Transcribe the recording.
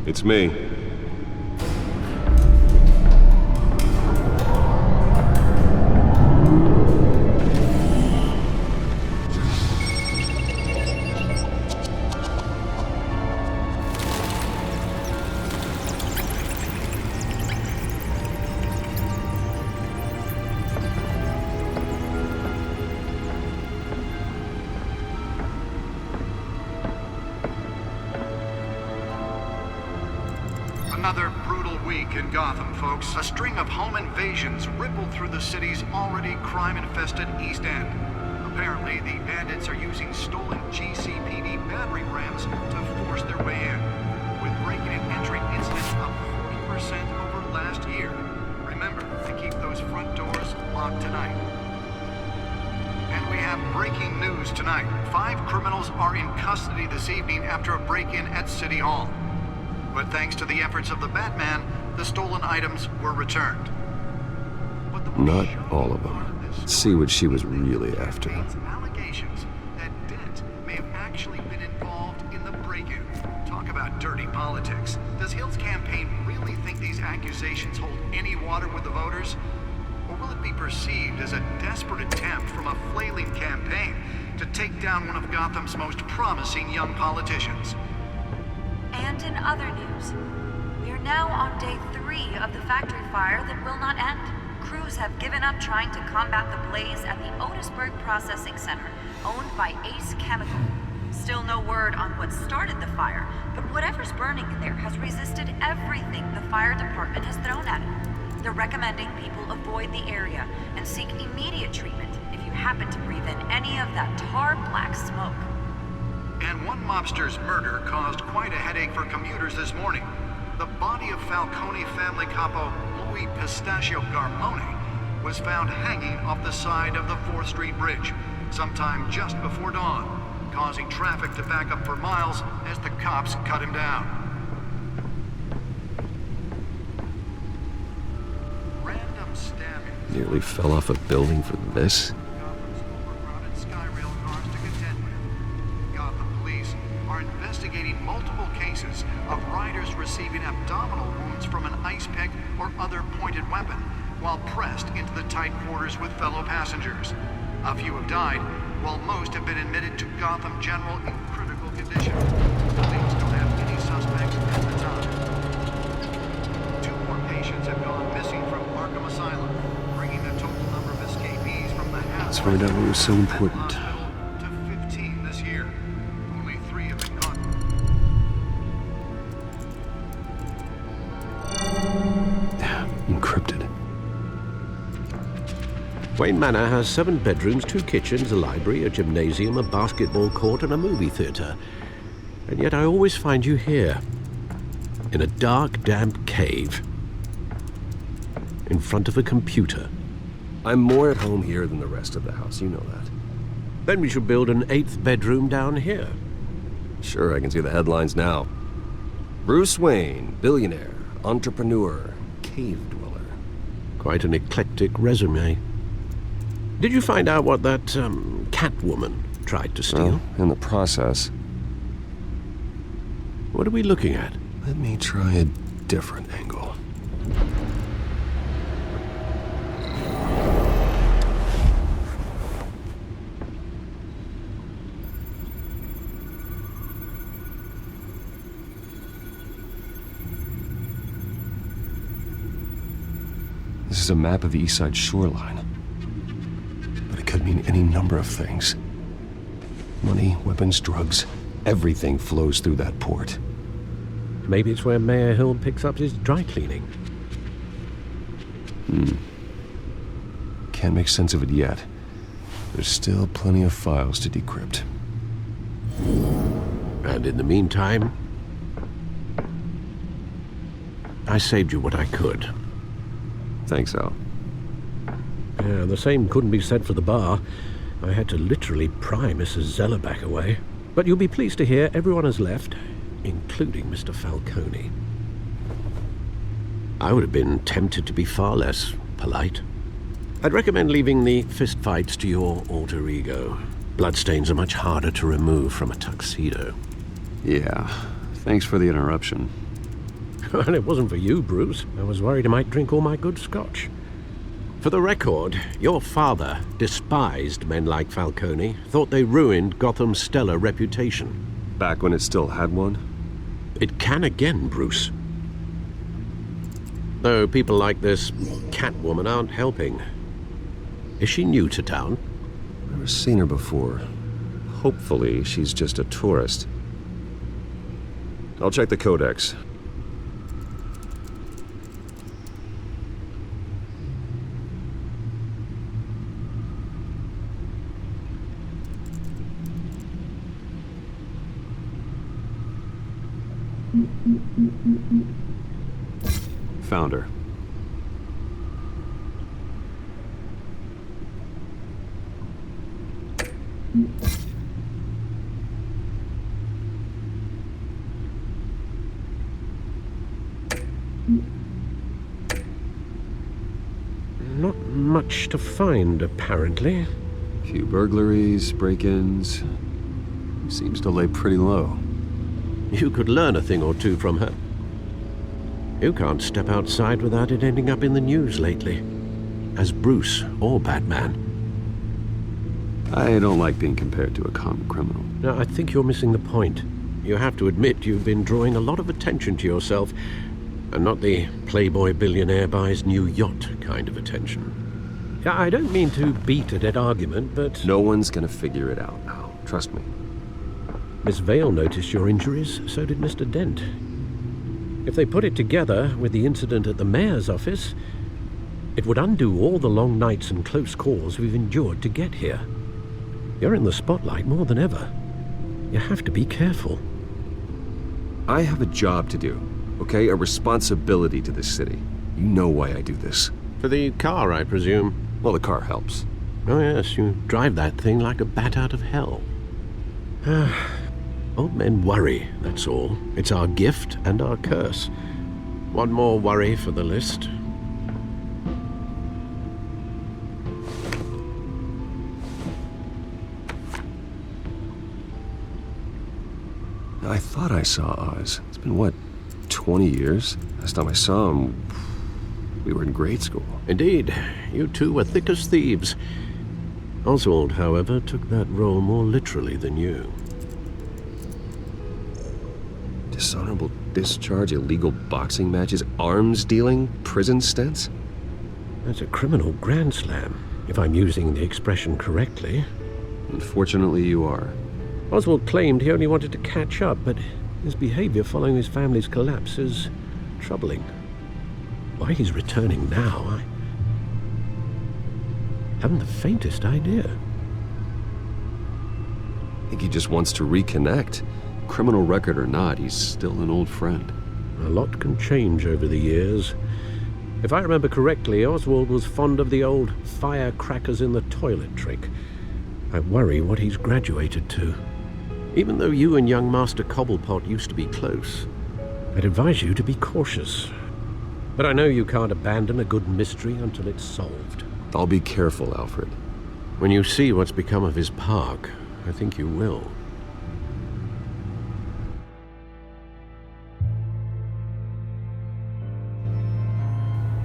It's me. Another brutal week in Gotham, folks. A string of home invasions rippled through the city's already crime-infested East End. Apparently, the bandits are using stolen GCPD battering rams to force their way in, with breaking and entering incidents up 40% over last year. Remember to keep those front doors locked tonight. And we have breaking news tonight. 5 criminals are in custody this evening after a break-in at City Hall. But thanks to the efforts of the Batman, the stolen items were returned. Not all of them. Let's see what she was really after. Allegations that Dent may have actually been involved in the break-in. Talk about dirty politics. Does Hill's campaign really think these accusations hold any water with the voters? Or will it be perceived as a desperate attempt from a flailing campaign to take down one of Gotham's most promising young politicians? And in other news, we are now on day 3 of the factory fire that will not end. Crews have given up trying to combat the blaze at the Otisburg Processing Center, owned by Ace Chemical. Still no word on what started the fire, but whatever's burning in there has resisted everything the fire department has thrown at it. They're recommending people avoid the area and seek immediate treatment if you happen to breathe in any of that tar black smoke. And one mobster's murder caused quite a headache for commuters this morning. The body of Falcone family capo Louis Pistachio Garmone was found hanging off the side of the 4th Street Bridge sometime just before dawn, causing traffic to back up for miles as the cops cut him down. Random stabbings. Nearly fell off a building for this. Investigating multiple cases of riders receiving abdominal wounds from an ice pick or other pointed weapon while pressed into the tight quarters with fellow passengers. A few have died, while most have been admitted to Gotham General in critical condition. Police don't have any suspects at the time. 2 more patients have gone missing from Arkham Asylum, bringing the total number of escapees from the house. Let's find out what was so important. To 15 this year. Only 3 have been caught. Encrypted. Wayne Manor has 7 bedrooms, 2 kitchens, a library, a gymnasium, a basketball court, and a movie theater. And yet I always find you here, in a dark, damp cave, in front of a computer. I'm more at home here than the rest of the house, you know that. Then we should build an 8th bedroom down here. Sure, I can see the headlines now. Bruce Wayne, billionaire, entrepreneur, cave dweller. Quite an eclectic resume. Did you find out what that, Catwoman tried to steal? Well, in the process. What are we looking at? Let me try a different angle. This is a map of the East Side shoreline. But it could mean any number of things. Money, weapons, drugs, everything flows through that port. Maybe it's where Mayor Hill picks up his dry cleaning. Can't make sense of it yet. There's still plenty of files to decrypt. And in the meantime, I saved you what I could. Thanks, Al. Yeah, the same couldn't be said for the bar. I had to literally pry Mrs. Zellerback away. But you'll be pleased to hear everyone has left, including Mr. Falcone. I would have been tempted to be far less polite. I'd recommend leaving the fistfights to your alter ego. Bloodstains are much harder to remove from a tuxedo. Yeah, thanks for the interruption. Well, it wasn't for you, Bruce. I was worried I might drink all my good scotch. For the record, your father despised men like Falcone, thought they ruined Gotham's stellar reputation. Back when it still had one? It can again, Bruce. Though people like this Catwoman aren't helping. Is she new to town? Never seen her before. Hopefully, she's just a tourist. I'll check the codex. Found her. Not much to find, apparently. Few burglaries, break-ins. Seems to lay pretty low. You could learn a thing or two from her. You can't step outside without it ending up in the news lately. As Bruce or Batman. I don't like being compared to a common criminal. No, I think you're missing the point. You have to admit you've been drawing a lot of attention to yourself, and not the playboy billionaire buys new yacht kind of attention. Yeah, I don't mean to beat a dead argument, but... No one's gonna figure it out now. Trust me. Miss Vale noticed your injuries, so did Mr. Dent. If they put it together with the incident at the mayor's office, it would undo all the long nights and close calls we've endured to get here. You're in the spotlight more than ever. You have to be careful. I have a job to do, okay? A responsibility to this city. You know why I do this. For the car, I presume. Well, the car helps. Oh yes, you drive that thing like a bat out of hell. Old men worry, that's all. It's our gift and our curse. One more worry for the list. I thought I saw Oz. It's been, what, 20 years? Last time I saw him, we were in grade school. Indeed, you two were thick as thieves. Oswald, however, took that role more literally than you. Dishonorable discharge, illegal boxing matches, arms dealing, prison stints? That's a criminal grand slam, if I'm using the expression correctly. Unfortunately, you are. Oswald claimed he only wanted to catch up, but his behavior following his family's collapse is troubling. Why he's returning now, I haven't the faintest idea. I think he just wants to reconnect. Criminal record or not, he's still an old friend. A lot can change over the years. If I remember correctly, Oswald was fond of the old firecrackers in the toilet trick. I worry what he's graduated to. Even though you and young Master Cobblepot used to be close, I'd advise you to be cautious. But I know you can't abandon a good mystery until it's solved. I'll be careful, Alfred. When you see what's become of his park, I think you will.